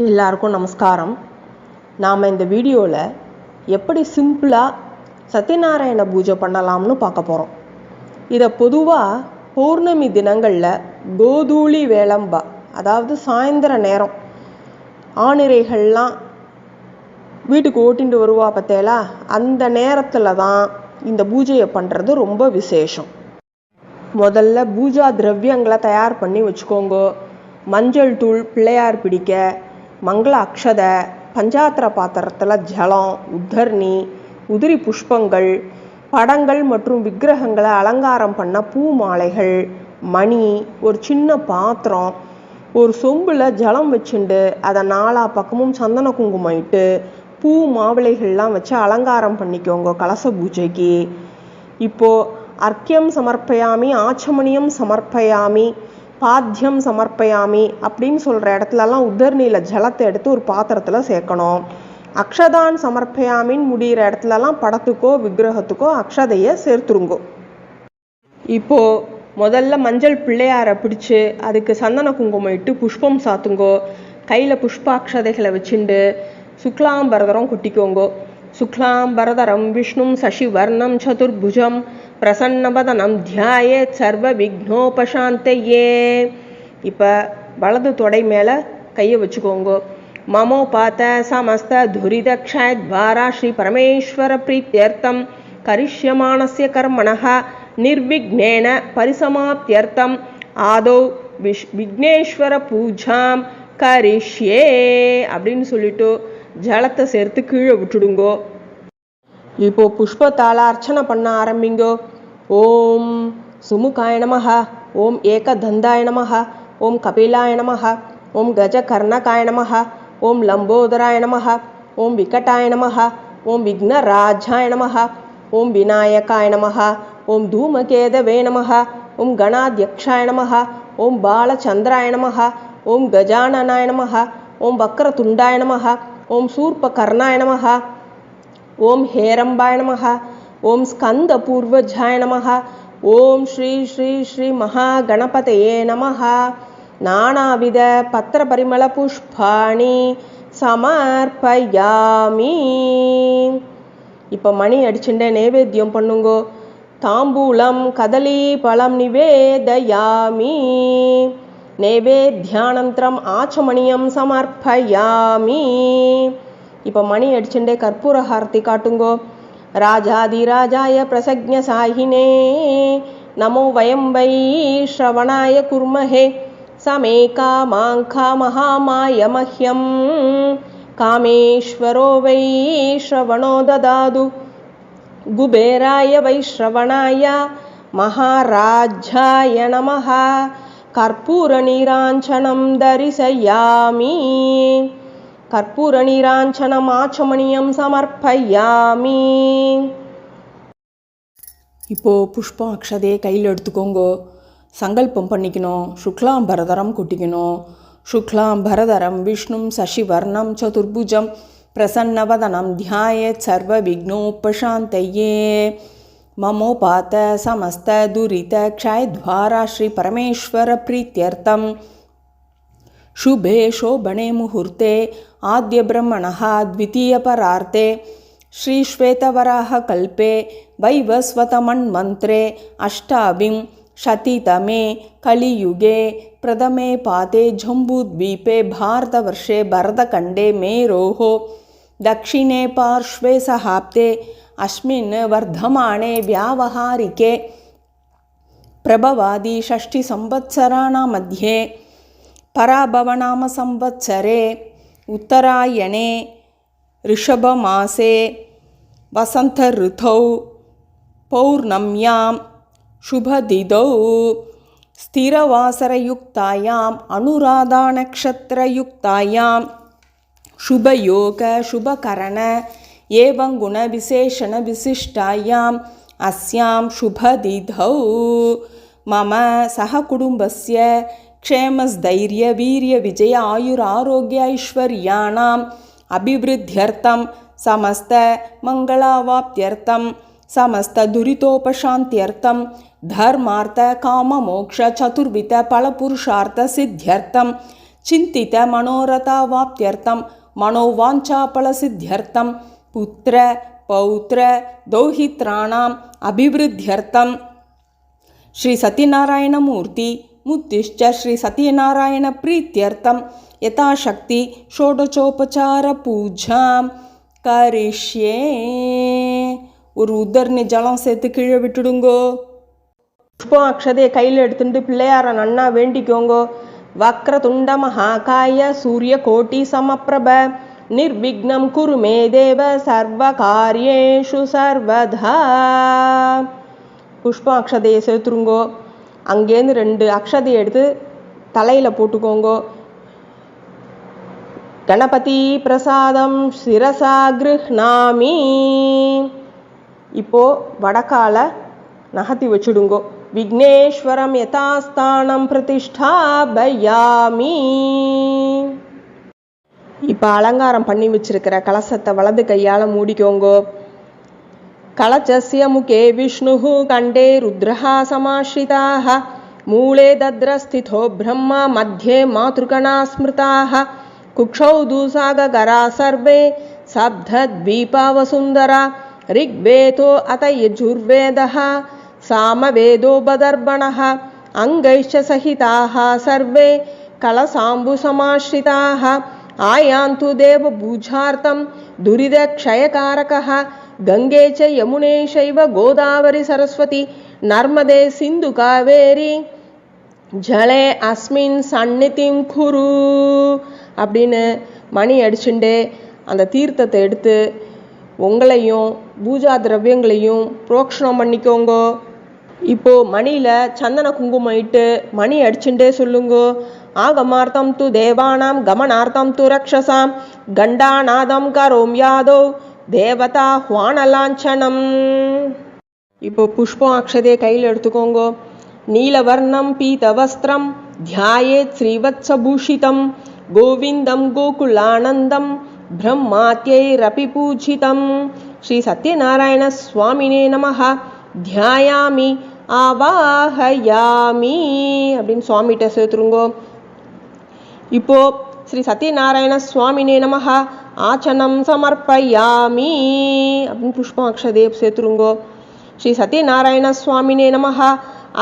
எல்லாருக்கும் நமஸ்காரம். நாம் இந்த வீடியோவில் எப்படி சிம்பிளாக சத்யநாராயண பூஜை பண்ணலாம்னு பார்க்க போகிறோம். இதை பொதுவாக பௌர்ணமி தினங்களில் கோதூளி வேளம்பா, அதாவது சாயந்தர நேரம் ஆணிரைகள்லாம் வீட்டுக்கு ஓட்டிட்டு வருவா பார்த்தேலா, அந்த நேரத்தில் தான் இந்த பூஜையை பண்ணுறது ரொம்ப விசேஷம். முதல்ல பூஜா திரவியங்களை தயார் பண்ணி வச்சுக்கோங்க. மஞ்சள் தூள், பிள்ளையார் பிடிக்க, மங்கள அக்ஷதை, பஞ்சாத்திர பாத்திரத்தில் ஜலம், உத்தர்ணி, உதிரி புஷ்பங்கள், படங்கள் மற்றும் விக்கிரகங்களை அலங்காரம் பண்ண பூ மாலைகள், மணி, ஒரு சின்ன பாத்திரம், ஒரு சொம்பில் ஜலம் வச்சுண்டு அதை நாலா பக்கமும் சந்தன குங்குமம் இட்டு பூ மாவிளைகள்லாம் வச்சு அலங்காரம் பண்ணிக்கோங்க கலச பூஜைக்கு. இப்போது அர்க்கியம் சமர்ப்பயாமி, ஆச்சமணியம் சமர்ப்பயாமி, பாத்தியம் சமர்ப்பயாமி அப்படின்னு சொல்கிற இடத்துலலாம் உத்தர்ணியில் ஜலத்தை எடுத்து ஒரு பாத்திரத்தில் சேர்க்கணும். அக்ஷதான் சமர்ப்பயாமின்னு முடிகிற இடத்துலலாம் படத்துக்கோ விக்கிரகத்துக்கோ அக்ஷதையை சேர்த்துருங்கோ. இப்போது முதல்ல மஞ்சள் பிள்ளையாரை பிடிச்சி அதுக்கு சந்தன குங்குமம் இட்டு புஷ்பம் சாத்துங்கோ. கையில் புஷ்பாட்சதைகளை வச்சுண்டு சுக்லாம்பரதரம் கொட்டிக்கோங்கோ. சுக்லாம்பரதரம் விஷ்ணும் சசிவர்ணம் சதுர்புஜம் பிரசன்னவதனம் தியாயேத் சர்வ விக்னோபசாந்தயே. இப்போ வலது தொடை மேலே கையை வச்சுக்கோங்க. மமோபாத்த சமஸ்த துரிதக்ஷயத்வாரா ஸ்ரீ பரமேஸ்வர பிரீத்யர்த்தம் கரிஷ்யமானஸ்ய கர்மணः நிர்விக்னேன பரிசமாப்தியர்த்தம் ஆதோ விக்னேஸ்வர பூஜாம் கரிஷ்யே அப்படின்னு சொல்லிட்டு ஜலத்தை சேர்த்து கீழே விட்டுடுங்கோ. இப்போ புஷ்பத்தால் அர்ச்சனை பண்ண ஆரம்பிங்கோ. ஓம் சுமுகாய நமஹ, ஓம் ஏகதந்தாய நமஹ, ஓம் கபிலாய நமஹ, ஓம் கஜகர்ணகாய நமஹ, ஓம் லம்போதராய நமஹ, ஓம் விகட்டாய நமஹ, ஓம் விக்னராஜாய நமஹ, ஓம் விநாயகாய நமஹ, ஓம் தூமகேதவே நமஹ, ஓம் கணாத்யக்ஷாய நமஹ, ஓம் பாலச்சந்திராய நமஹ, ஓம் கஜானனாய நமஹ, ஓம் வக்ரதுண்டாய நமஹ, ஓம் சூர்பகர்ணாய நமஹ, ஓம் ஹேரம்பாய நமஹ, ஓம் ஸ்கந்தபூர்வஜாய நமஹ, ஓம் ஸ்ரீ ஸ்ரீ ஸ்ரீ மகாகணபதயே நமஹ. நானாவித பத்திர பரிமள புஷ்பாணி சமர்ப்பயாமி. இப்போ மணி அடிச்சுட்டே நைவேத்தியம் பண்ணுங்கோ. தாம்பூலம் கதலி பழம் நிவேதயாமி. நைவேத்தியானந்தரம் ஆச்சமணியம் சமர்ப்பயாமி. இப்போ மணி அடிச்சுட்டே கற்பூர ஹாரதி காட்டுங்கோ. ராஜாதிராஜாய பிரசக்ஞ சாயினே நமோ வயம் வை ஸ்ரவணாய குர்மஹே சமே காமாங்கா மகாமாய மஹ்யம் காமேஸ்வரோ வை ஸ்ரவணோ ததாது குபேராய வை ஸ்ரவணாய மகாராஜாய நமஹ. கற்பூர நீராஞ்சனம் தரிசயாமி. கற்பூர நீராஞ்சனம் ஆச்சமணியம் சமர்ப்பயாமி. இப்போது புஷ்பம் அக்ஷதையை கையில் எடுத்துக்கோங்கோ. சங்கல்பம் பண்ணிக்கணும். சுக்லாம்பரதரம் கொட்டிக்கணும். சுக்லாம்பரதரம் விஷ்ணும் சசிவர்ணம் சதுர்புஜம் பிரசன்னவதனம் தியாயேத் சர்வ விக்னோபசாந்தயே. மமோபாத்த சமஸ்த துரித க்ஷயத்வாரா ஸ்ரீ பரமேஸ்வர பிரீத்யர்த்தம் शुभे शोभणे मुहूर्ते आद्य ब्रह्मणः द्वितीय परार्ते श्रीश्वेतवराह कल्पे वैवस्वतमन्वन्त्रे अष्टाविंशतितमे कलियुगे प्रथमे पाते जम्बूद्वीपे भारतवर्षे भरतखण्डे मेरोः दक्षिणे पार्श्वे सहाब्दे अस्मिन् वर्धमाने व्यावहारिके प्रभवादि षष्टिसंवत्सराणां मध्ये पराभवनाम संवत्सरे उत्तरायणे ऋषभमासे वसंत ऋतौ पौर्णम्यां शुभदिदौ स्थिरवासरयुक्तायाम् अनुराधा नक्षत्रयुक्तायां शुभयोग शुभकरण एवं गुणविशेषण विशिष्टायाम् अस्यां शुभदिदौ मम सहकुटुम्बस्य क्षेमस्थैर्य वीर्य विजय आयुरारोग्य ऐश्वर्याणाम् अभिवृद्ध्यर्थं समस्त मंगलावाप्त्यर्थं समस्त दुरितोपशान्त्यर्थं धर्मार्थ काम मोक्ष चतुर्विध फलपुरुषार्थ सिद्ध्यर्थं சிந்தித மனோரதாவாப்தியர்த்தம் மனோவாஞ்சாபலசித்தியர்த்தம் புத்திர பௌத்திர தௌஹித்ராணாம் அபிவிருத்தியர்த்தம் ஸ்ரீ சத்யநாராயணமூர்த்தி முத்திஷ்ச ஸ்ரீ சத்யநாராயண பிரீத்தியர்த்தம் யதாசக்தி ஷோடசோபசார பூஜாம் கரிஷ்யே. ஒரு உதர்னி ஜலம் சேர்த்து கீழே விட்டுடுங்கோ. புஷ்பம் அக்ஷதையை கையில் எடுத்துட்டு பிள்ளையார நன்னா வேண்டிக்கோங்கோ. வக்ரதுண்ட மகாகாய சூரிய கோட்டி சமப்பிரப நிர்விக்னம் குரு மே தேவ சர்வ காரியேஷு சர்வதா. புஷ்பம் அக்ஷதையை சேர்த்துருங்கோ. அங்கேருந்து 2 அக்ஷதையை எடுத்து தலையில் போட்டுக்கோங்கோ. கணபதி பிரசாதம் சிரசா கிருஹ்ணாமி. இப்போ வடக்கால நகர்த்தி வச்சுடுங்கோ. விக்னேஸ்வரம் யதாஸ்தானம் பிரதிஷ்டாபயாமி. இப்போ அலங்காரம் பண்ணி வச்சிருக்கிற கலசத்தை வலது கையால் மூடிக்கோங்கோ. கலசஸ்ய முகே விஷ்ணுஹு கண்டே ருத்ரஹா சமாஸ்ரிதாஹ மூலே தத்ரஸ்திதோ பிரம்மா மத்தியே மாத்ருகணா ஸ்மிருதாஹ குக்ஷௌ தூசாகரா சர்வே சப்தத்வீபாவசுந்தரா ரிக்வேதோ அத யஜுர்வேதः சாமவேதோ பதர்பணः அங்கைश्च சகிதாः சர்வே கலசாம்பு சமாஸ்ரிதாः ஆயாந்து தேவபூஜார்த்தம் துரிதக்ஷயகாரகः கங்கே ச யமுனே சைவ கோதாவரி சரஸ்வதி நர்மதே சிந்து காவேரி ஜலே அஸ்மின் சந்நிதிம் குரு அப்படின்னு மணி அடிச்சுட்டே அந்த தீர்த்தத்தை எடுத்து உங்களையும் பூஜா திரவியங்களையும் புரோக்ஷணம் பண்ணிக்கோங்கோ. இப்போ மணியில் சந்தன குங்குமம் இட்டு மணி அடிச்சுட்டே சொல்லுங்கோ. ஆகமார்த்தம் து தேவானாம் கமனார்த்தம் து ரக்ஷசாம் கண்டாநாதம் கரோம் யாதோ தேவதா ஹ்வானலாஞ்சனம். இப்போ புஷ்பம் அக்ஷதையை கையில் எடுத்துக்கோங்கோ. நீலவர்ணம் பீதவஸ்திரம் தியாயேத் ஸ்ரீவத்ஸபூஷிதம் கோவிந்தம் கோகுலானந்தம் பிரம்மாத்யைரபி பூஜிதம் ஸ்ரீ சத்யநாராயண சுவாமினே நமஹ தியாயாமி ஆவாஹயாமி அப்படின்னு சுவாமிகிட்ட சேர்த்துருங்கோ. இப்போ ஸ்ரீ சத்யநாராயண சுவாமினே நமஹ ஆச்சனம் சமர்ப்பயாமி அப்படின்னு புஷ்பம் அக்ஷதையை சேர்த்துருங்கோ. ஸ்ரீ சத்யநாராயண சுவாமினே நமஹ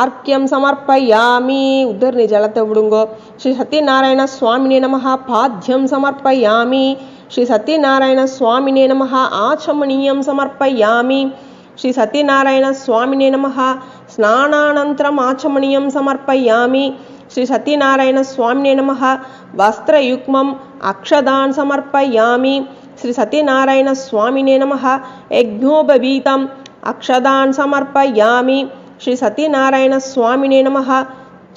அர்க்கியம் சமர்ப்பயாமி உதர்னி ஜலத்தை விடுங்கோ. ஸ்ரீ சத்யநாராயண சுவாமினே நமஹ பாத்தியம் சமர்ப்பயாமி. ஸ்ரீ சத்யநாராயண சுவாமினே நமஹ ஆச்சமணியம் சமர்ப்பயாமி. ஸ்ரீ சத்யநாராயண சுவாமினே நமஹ ஸ்நானானந்தரம் ஆச்சமணியம் சமர்ப்பயாமி. ஸ்ரீ சத்யநாராயண சுவாமினே நமஹ வஸ்திரயுக்மம் அக்ஷதான் சமர்ப்பயாமி. ஸ்ரீ சத்யநாராயண சுவாமினே நமஹ யஜ்ஞோபவீதம் அக்ஷதான் சமர்ப்பயாமி. ஸ்ரீ சத்யநாராயண சுவாமினே நமஹ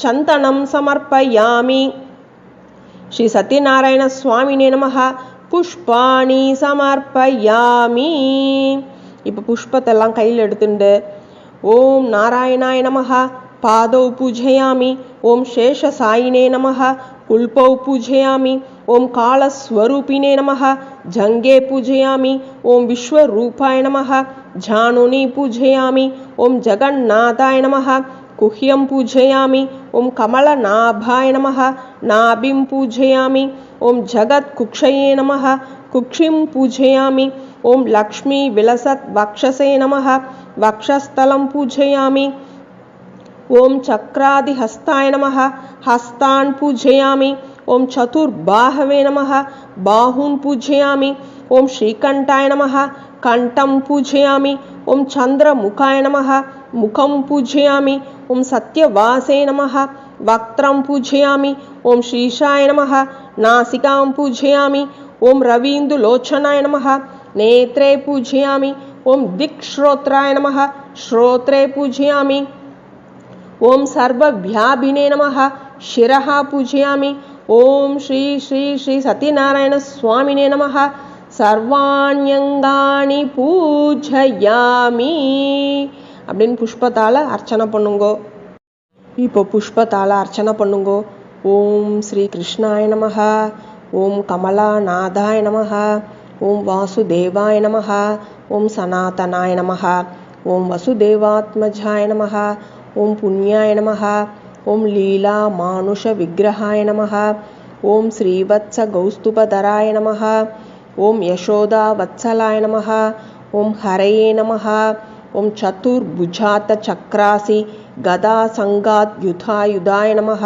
சந்தனம் சமர்ப்பயாமி. ஸ்ரீ சத்யநாராயண சுவாமினே நமஹ புஷ்பாணி சமர்ப்பயாமி. இப்போ புஷ்பத்தெல்லாம் கையில் எடுத்துண்டு ஓம் நாராயணாய நமஹ பாதௌ பூஜயாமி. ஓம் சேஷசாயினே நமஹ குல்பௌ பூஜயாமி. ஓம் காலஸ்வரூபிணே நமஹ ஜங்கே பூஜயாமி. ஓம் விஸ்வரூபாய நமஹ ஜானுனி பூஜயாமி. ஓம் ஜகந்நாதாய நமஹ குஹ்யம் பூஜயாமி. ஓம் கமலநாபாய நமஹ நாபிம் பூஜயாமி. ஓம் ஜகத் குக்ஷயே நமஹ குக்ஷிம் பூஜயாமி. ஓம் லக்ஷ்மி விலசத் வக்ஷசே நமஹ வக்ஷஸ்தலம் பூஜயாமி. ஓம் சக்ராதிஹஸ்தாய நமஹ ஹஸ்தான் பூஜயாமி. ஓம் சதுர்பாஹவே நமஹ பாஹூன் பூஜயாமி. ஓம் ஸ்ரீகண்டாய நமஹ கண்டம் பூஜயாமி. ஓம் சந்திரமுகாய நமஹ முகம் பூஜயாமி. ஓம் சத்யவாசே நமஹ வக்த்ரம் பூஜயாமி. ஓம் ஸ்ரீஷாய நமஹ நாசிகாம் பூஜயாமி. ஓம் ரவீந்துலோச்சனாய நமஹ நேத்ரே பூஜயாமி. ஓம் திக்ஸ்ரோத்ராய நமஹ ஸ்ரோத்ரே பூஜயாமி. ஓம் சர்வவ்யாபினே நமஹ शिरः पूजयामि. ओम श्री श्री श्री सत्यनारायण स्वामिने नमः. सर्वाण्यंगाणि पूजयामि அப்படின்னு புஷ்பத்தால் அர்ச்சனை பண்ணுங்கோ. இப்போ புஷ்பத்தால் அர்ச்சனை பண்ணுங்கோ. ஓம் ஸ்ரீ கிருஷ்ணாய நமஹ. ஓம் கமலாநாதாய நமஹ. ஓம் வாசுதேவாய நமஹ. ஓம் சனாதனாய நமஹ. ஓம் வசுதேவாத்மஜாய நமஹ. ஓம் புண்ணியாய நமஹ. ஓம் லீலா மானுஷ விக்கிரகாய நமஹ. ஓம் ஸ்ரீவத்ச கௌஸ்துபதராய நமஹ. ஓம் யசோதா வத்சலாய நமஹ. ஓம் ஹரயே நமஹ. ஓம் சதுர்புஜாத சக்ராசி கதா சங்காத் யுதாயுதாய நமஹ.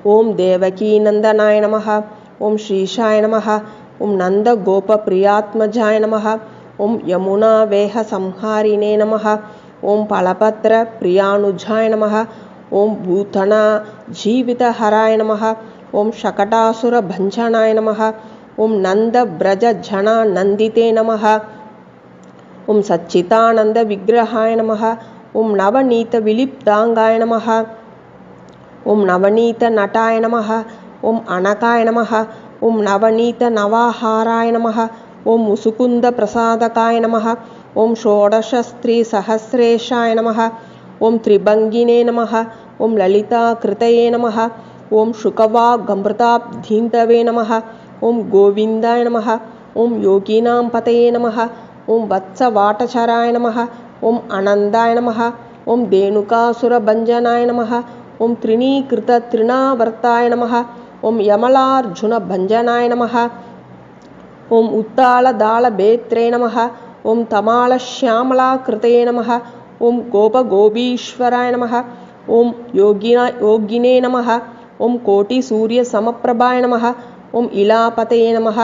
ஓம் தேவகீ நந்தனாய நமஹ. ஓம் ஸ்ரீஷாய நமஹ. ஓம் நந்த கோப பிரியாத்மஜாய நமஹ. ஓம் யமுனா வேக சம்ஹாரினே நமஹ. ஓம் பலபத்ர பிரியானுஜாய நமஹ. ஓம் பூதனா ஜீவிதஹராய நமஹ. ஓம் ஷகடாசுர பஞ்சனாய நமஹ. ஓம் நந்த பிரஜ ஜனா நந்திதே நமஹ. ஓம் சச்சிதானந்த விக்கிரகாய நமஹ. ஓம் நவநீத விலிப்தாங்காய நமஹ. ஓம் நவநீத நட்டாய நமஹ. ஓம் அனகாய நமஹ. ஓம் நவநீத நவாஹாராய நமஹ. ஓம் முசுகுந்த பிரசாதகாய நமஹ. ஓம் ஷோடசஸ்திரீ சஹஸ்ரேஷாய நமஹ. ஓம் திரிபங்கினே நமஹ. ஓம் லலிதா கிருதயே நமஹ. ஓம் சுகவாகமிருதாப்தீந்தவே நமஹ. ஓம் கோவிந்தாய நமஹ. ஓம் யோகினாம் பதயே நமஹ. ஓம் வத்சவாட்டசராய நமஹ. ஓம் அனந்தாய நமஹ. ஓம் தேனுகாசுரபஞ்சனாய நமஹ. ஓம் த்ரிணீகிருத திருணாவர்த்தாய நமஹ. ஓம் யமலார்ஜுன பஞ்சனாய நமஹ. ஓம் உத்தாளதாளபேத்ரே நமஹ. ஓம் தமாலஷ்யாமலாகிருதயே நமஹ. ஓம் கோபகோபீஸ்வராய நமஹ. ஓம் யோகினே நமஹ. ஓம் கோட்டிசூரிய சமப்பிரபாய நமஹ. ஓம் இலாபதயே நமஹ.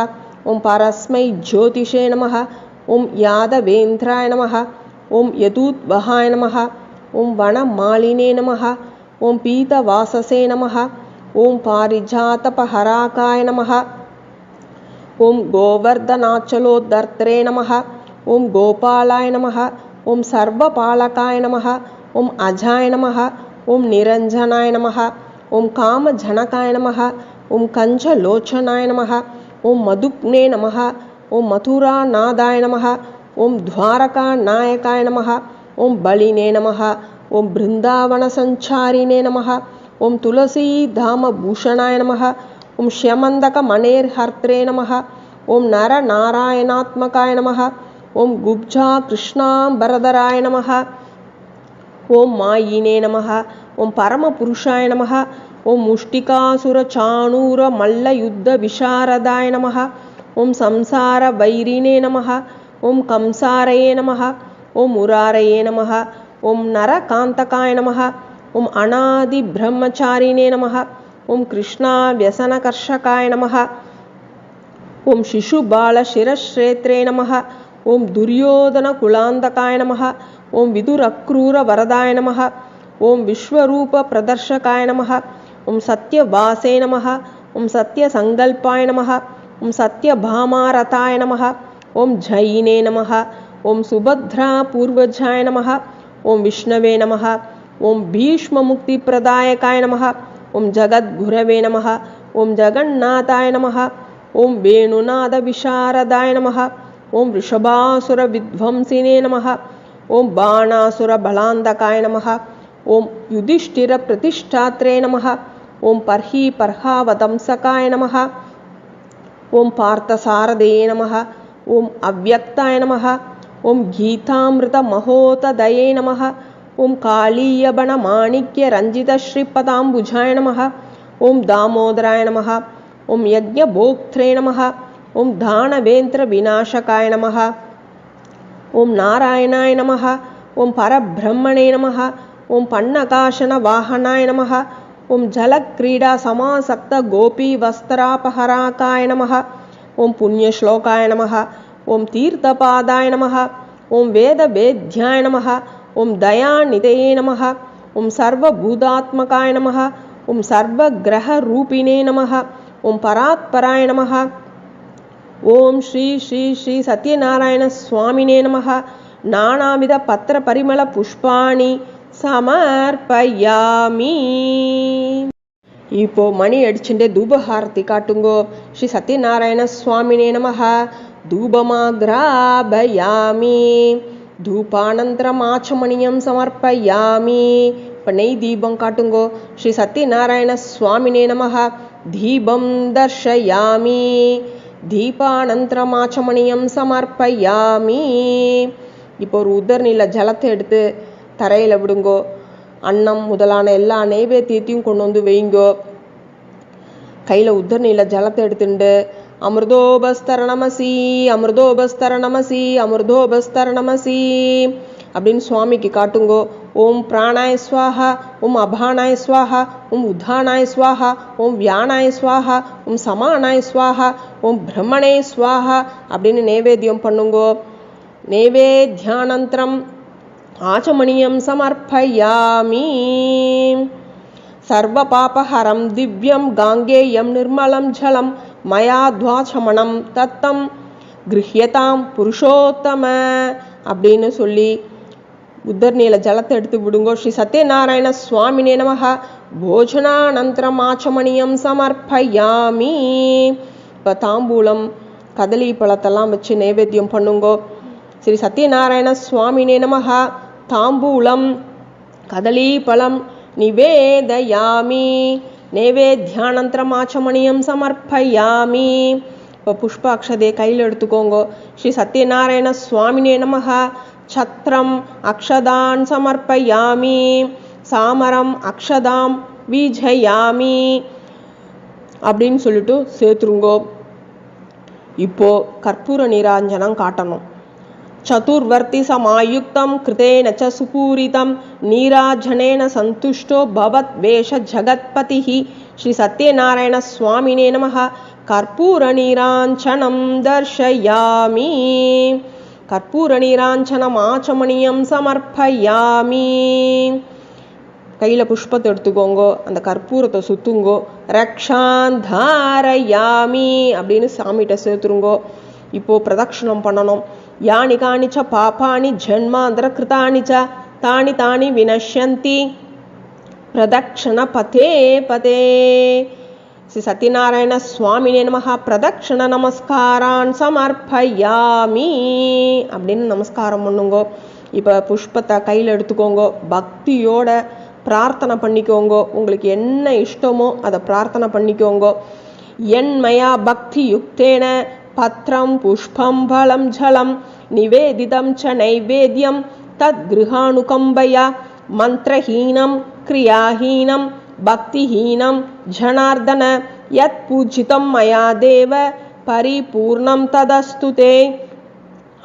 ஓம் பரஸ்மை ஜோதிஷே நமஹ. ஓம் யாதவேந்திராய நமஹ. ஓம் யதூத்வஹாய நமஹ. ஓம் வனமாலினே நமஹ. ஓம் பீதவாசசே நமஹ. ஓம் பாரிஜாதபஹராகாய நமஹ. ஓம் கோவர்தனாச்சலோத்தர்த்ரே நமஹ. ஓம் கோபாலாய நமஹ. ஓம் சர்வபாலகாய நமஹ. ஓம் அஜாய நமஹ. ஓம் நிரஞ்சனாய நமஹ. ஓம் காமஜனகாய நமஹ. ஓம் கஞ்சலோச்சனாய நமஹ. ஓம் மதுக்னே நமஹ. ஓம் மதுராநாதாய நமஹ. ஓம் துவாரகாநாயகாய நமஹ. ஓம் பலினே நமஹ. ஓம் பிருந்தாவனசஞ்சாரினே நமஹ. ஓம் துளசீதாமபூஷணாய நமஹ. ஓம் ஷ்யமந்தகமணேர்ஹர்த்ரே நமஹ. ஓம் நரநாராயணாத்மகாய நமஹ. ஓம் குப்ஜா கிருஷ்ணாம்பரதராய நமஹ. ஓம் மாயினே நமஹ. ஓம் பரமபுருஷாய நமஹ. ஓம் முஷ்டிகாசுரசாணூர மல்லயுத்த விசாரதாய நமஹ. ஓம் சம்சார வைரினே நமஹ. ஓம் கம்சாரயே நமஹ. ஓம் முராரயே நமஹ. ஓம் நரகாந்தகாய நமஹ. ஓம் அநாதி பிரம்மச்சாரிணே நமஹ. ஓம் கிருஷ்ணா வியசனகர்ஷகாய நமஹ. ஓம் சிசுபாலசிரஸ்ரேத்ரே நமஹ. ஓம் துரியோதன குலாந்தகாய நமஹ. ஓம் விதுரக்ரூர வரதாய நமஹ. ஓம் விஸ்வரூப பிரதர்ஷகாய நமஹ. ஓம் சத்யவாசே நமஹ. ஓம் சத்யசங்கல்பாய நமஹ. ஓம் சத்யபாமாரதாய நமஹ. ஓம் ஜைனே நமஹ. ஓம் சுபத்ரா பூர்வஜாய நமஹ. ஓம் விஷ்ணவே நமஹ. ஓம் பீஷ்மமுக்திப்பிரதாயகாய நமஹ. ஓம் ஜகத்குரவே நமஹ. ஓம் ஜகந்நாதாய நமஹ. ஓம் வேணுநாத விசாரதாய நமஹ. ஓம் ரிஷபாசுர வித்வம்சினே நமஹ. ஓம் பாணாசுர பலாந்தகாய நமஹ. ஓம் யுதிஷ்டிர பிரதிஷ்டாத்ரே நமஹ. ஓம் பர்ஹி பர்ஹாவதம்சகாய நமஹ. ஓம் பார்த்தசாரதயே நமஹ. ஓம் அவ்யக்தாய நமஹ. ஓம் கீதாமிருத மகோததயே நமஹ. ஓம் காளீயபண மாணிக்ய ரஞ்சித ஸ்ரீபதாம்புஜாய நமஹ. ஓம் தாமோதராய நமஹ. ஓம் யஜ்ஞபோக்த்ரே நமஹ. ஓம் தானவேந்திர விநாசகாய நமஹ. ஓம் நாராயணாய நமஹ. ஓம் பரபிரம்மணே நமஹ. ஓம் பன்னகாசன வாகனாய நமஹ. ஓம் ஜலக்ரீடா சமாசக்த கோபி வஸ்திராபஹராகாய நமஹ. ஓம் புண்ணியஸ்லோகாய நமஹ. ஓம் தீர்த்தபாதாய நமஹ. ஓம் வேதவேத்யாய நமஹ. ஓம் தயாநிதயே நமஹ. ஓம் சர்வபூதாத்மகாய நமஹ. ஓம் சர்வக்ரஹரூபிணே நமஹ. ஓம் பராத்பராய நமஹ. ஓம் ஸ்ரீ ஸ்ரீ ஸ்ரீ சத்யநாராயண சுவாமினே நமஹ. நானாவித பத்திர பரிமள புஷ்பாணி சமர்ப்பயாமி. இப்போ மணி அடிச்சுட்டே தூபஹாரதி காட்டுங்கோ. ஸ்ரீ சத்யநாராயண சுவாமினே நமஹ. தூபமாக்ராபயாமி. தூபானந்தரம் ஆச்சமணியம் சமர்ப்பயாமி. இப்போ நெய் தீபம் காட்டுங்கோ. ஸ்ரீ சத்யநாராயண சுவாமினே நமஹ. தீபம் தர்ஷயாமி. தீபானந்தரம் ஆச்சமணியம் சமர்ப்பயாமி. இப்போ ஒரு உதர்நில ஜலத்தை எடுத்து தரையில் விடுங்கோ. அன்னம் முதலான எல்லா நைவேத்தியத்தையும் கொண்டு வந்து வைங்கோ. கையில் உத்தரணியில் ஜலத்தை எடுத்துட்டு அமிர்தோபஸ்தரணமசி அமிர்தோபஸ்தரணமசி அமிர்தோபஸ்தரணமசி அப்படின்னு சுவாமிக்கு காட்டுங்கோ. ஓம் பிராணாய ஸ்வாஹா, ஓம் அபானாய ஸ்வாஹா, ஓம் உத்தானாய ஸ்வாஹா, ஓம் வியானாய ஸ்வாஹா, ஓம் சமானாய ஸ்வாஹா, ஓம் பிரம்மணே ஸ்வாஹா அப்படின்னு நைவேத்தியம் பண்ணுங்கோ. நைவேத்யானந்தரம் ஆச்சமணியம் சமர்ப்பயாமி. சர்வ பாபஹரம் திவ்யம் காங்கேயம் நிர்மலம் ஜலம் மயாத்வாச்சமணம் தத்தம் கிருஹ்யதாம் புருஷோத்தம அப்படின்னு சொல்லி உத்தரணியில் ஜலத்தை எடுத்து விடுங்கோ. ஸ்ரீ சத்யநாராயண சுவாமினே நமஹ. போஜனானந்தரம் ஆச்சமணியம் சமர்ப்பயாமி. இப்போ தாம்பூலம் கதலி பழத்தெல்லாம் வச்சு நைவேத்தியம் பண்ணுங்கோ. ஸ்ரீ சத்யநாராயண சுவாமினே நமஹ. தாம்பூலம் கதலி பழம் நிவேதயாமி. நைவேத்யானந்தரம் ஆச்சமணியம் சமர்ப்பயாமி. இப்போ புஷ்ப அக்ஷதையை கையில் எடுத்துக்கோங்க. ஸ்ரீ சத்யநாராயண சுவாமினே நமஹ. சத்ரம் அக்ஷதான் சமர்ப்பயாமி. சாமரம் அக்ஷதாம் வீஜயாமி அப்படின்னு சொல்லிட்டு சேர்த்துருங்கோ. இப்போ கற்பூர நீராஞ்சனம் காட்டணும். சதுர்வர்த்தி சமாயுக்தம் கிருதேன ச சுபூரிதம் நீராஜனேன சந்துஷ்டோ பவத் வேஷ ஜகத்பதிஹி. ஸ்ரீ சத்யநாராயண சுவாமினே நமஹ. கற்பூர நீராஞ்சனம் தர்ஷயாமி. கற்பூர நீராஞ்சனம் ஆச்சமணியம் சமர்ப்பயாமி. கையில் புஷ்பத்தை எடுத்துக்கோங்கோ, அந்த கற்பூரத்தை சுத்துங்கோ. ரக்ஷாந்தாரயாமி அப்படின்னு சாமிகிட்ட சேர்த்துருங்கோ. இப்போ பிரதட்சணம் பண்ணணும். யானி காணிச்ச பாபானி ஜன்மாந்தர கிருதானி ச தானி தானி வினஷ்யந்தி பிரதக்ஷண பதே பதே. ஸ்ரீ சத்யநாராயண சுவாமினே நமஹ. பிரதக்ஷண நமஸ்காரான் சமர்ப்பயாமி அப்படின்னு நமஸ்காரம் பண்ணுங்கோ. இப்போ புஷ்பத்தை கையில் எடுத்துக்கோங்கோ. பக்தியோட பிரார்த்தனை பண்ணிக்கோங்கோ. உங்களுக்கு என்ன இஷ்டமோ அதை பிரார்த்தனை பண்ணிக்கோங்கோ. என்மயா பக்தி யுக்தேன பத்ரம் புஷ்பம் பலம் ஜலம் நிவேதிதம் ச நைவேத்யம் தத் கிருஹானுகம்பயா மந்திரஹீனம் கிரியாஹீனம் பக்திஹீனம் ஜனார்தன யத் பூஜிதம் மயா தேவ பரிபூர்ணம் ததஸ்துதே.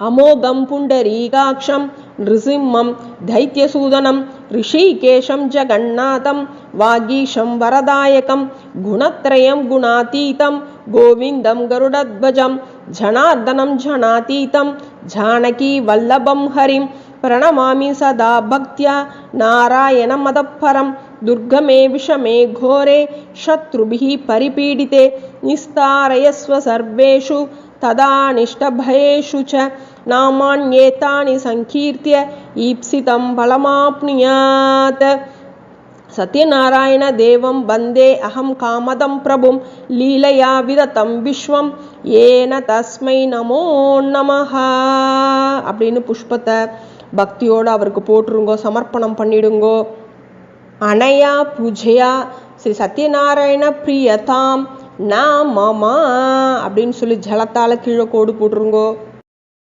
அமோகம் புண்டரீகாட்சம் நிருசிம்மம் தைத்யசூதனம் ரிஷிகேஷம் ஜகநாதம் வாகீஷம் வரதாயகம் குணத்ரயம் குணாதீதம் கோவிந்தம் கருடத்வஜம் ஜனார்தனம் ஜனாதீதம் ஜானகி வல்லபம் ஹரிம் பிரணமாமி சதா பக்தியா நாராயண மதப்பரம். துர்கமே விஷமே கோரே சத்ருபிஹி பரிபீடிதே நிஸ்தாரயஸ்வ சர்வேஷு ததானிஷ்டபயேஷு ச நாமான்யேதானி சங்கீர்த்திய ஈப்சிதம் பலமாப்னுயாத். சத்யநாராயண தேவம் வந்தே அகம் காமதம் பிரபும் லீலையா விததம் விஸ்வம் ஏன தஸ்மை நமோ நமஹ அப்படின்னு புஷ்பத்தை பக்தியோடு அவருக்கு போட்டுருங்கோ. சமர்ப்பணம் பண்ணிடுங்கோ. அனயா பூஜையா ஸ்ரீ சத்யநாராயண பிரியதாம் நாமமா அப்படின்னு சொல்லி ஜலத்தால் கீழே கோடு போட்டுருங்கோ.